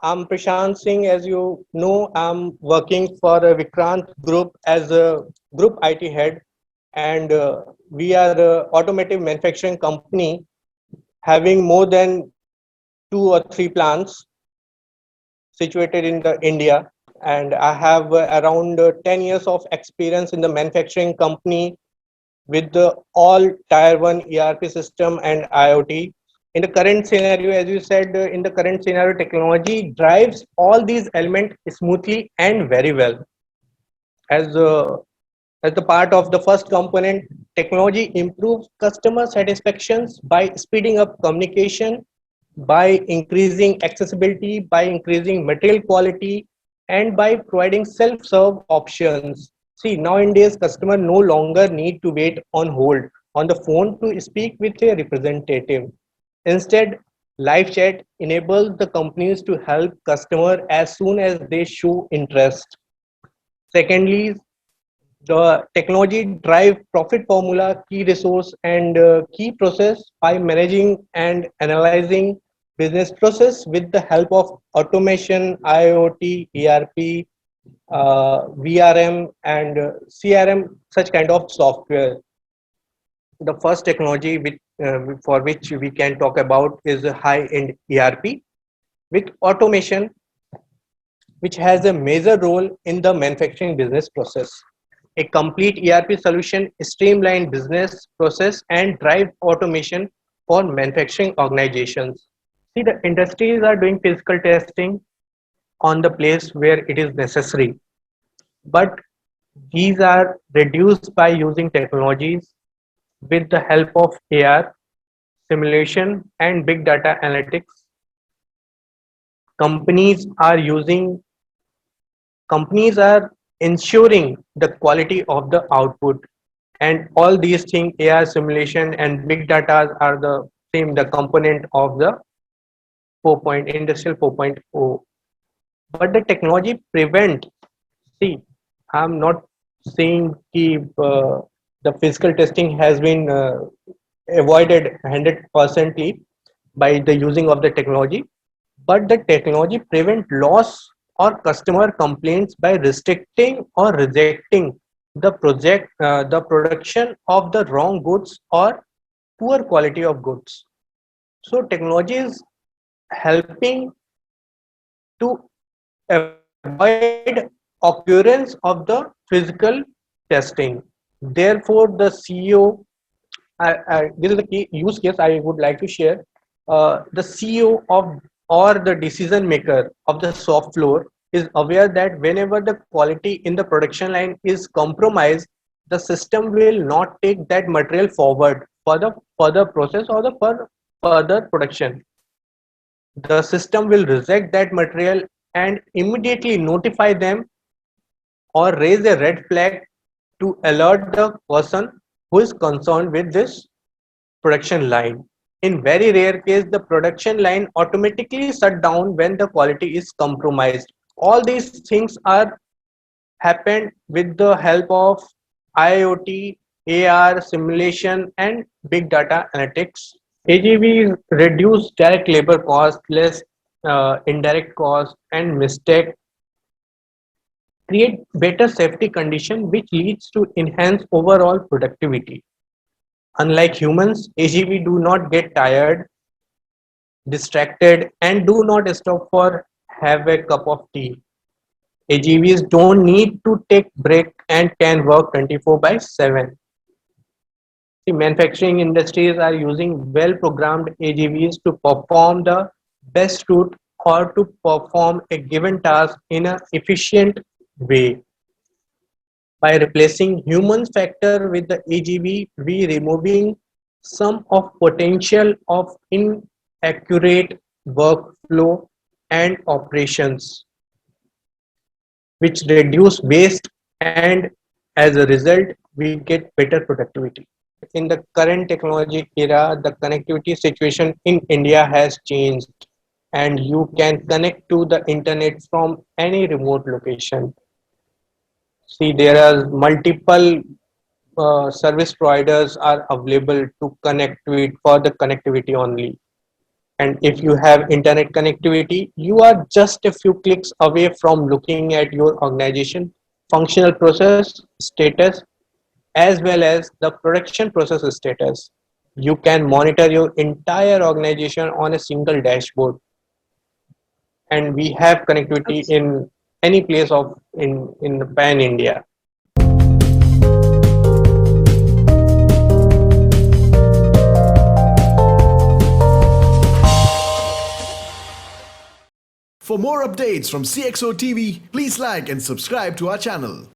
I'm Prashant Singh. As you know, I'm working for a Vikrant Group as a group IT head, and we are an automotive manufacturing company having more than 2 or 3 plants situated in the India. And I have around 10 years of experience in the manufacturing company with the all tier 1 ERP system and IoT. In the current scenario, as you said, in the current scenario, technology drives all these elements smoothly and very well. As as the part of the first component, technology improves customer satisfactions by speeding up communication, by increasing accessibility, by increasing material quality, and by providing self-serve options. See, nowadays customer no longer need to wait on hold on the phone to speak with a representative. Instead, live chat enables the companies to help customer as soon as they show interest. Secondly, the technology drive profit formula, key resource, and key process by managing and analyzing business process with the help of automation, IoT, ERP, VRM, and CRM, such kind of software. The first technology for which we can talk about is a high-end ERP with automation, which has a major role in the manufacturing business process. A complete ERP solution streamline business process and drive automation for manufacturing organizations. See, the industries are doing physical testing on the place where it is necessary, but these are reduced by using technologies with the help of AR, simulation, and big data analytics. Companies are using companies are ensuring the quality of the output, and all these things, AI simulation and big data, are the same the component of the 4.0 industrial 4.0. But the technology prevent, see, I'm not saying the physical testing has been avoided 100% by the using of the technology, but the technology prevent loss or customer complaints by restricting or rejecting the production of the wrong goods or poor quality of goods. So technology is helping to avoid occurrence of the physical testing. Therefore, the CEO, this is the key use case I would like to share. The CEO of or the decision maker of the shop floor is aware that whenever the quality in the production line is compromised, the system will not take that material forward for the further process or the further production. The system will reject that material and immediately notify them or raise a red flag to alert the person who is concerned with this production line. In very rare case, the production line automatically shut down when the quality is compromised. All these things are happened with the help of IoT, AR, simulation, and big data analytics. AGV reduce direct labor cost, less indirect cost, and mistake create better safety condition, which leads to enhanced overall productivity. Unlike humans, AGV do not get tired, distracted, and do not stop for have a cup of tea. AGVs don't need to take break and can work 24 by 7. The manufacturing industries are using well-programmed AGVs to perform the best route or to perform a given task in an efficient way. By replacing human factor with the AGV, we removing some of potential of inaccurate workflow and operations, which reduce waste, and as a result, we get better productivity. In the current technology era, the connectivity situation in India has changed, and you can connect to the internet from any remote location. See, there are multiple service providers are available to connect to it for the connectivity only. And if you have internet connectivity, you are just a few clicks away from looking at your organization functional process status as well as the production process status. You can monitor your entire organization on a single dashboard, and we have connectivity in any place of in pan India. For more updates from CXO TV, please like and subscribe to our channel.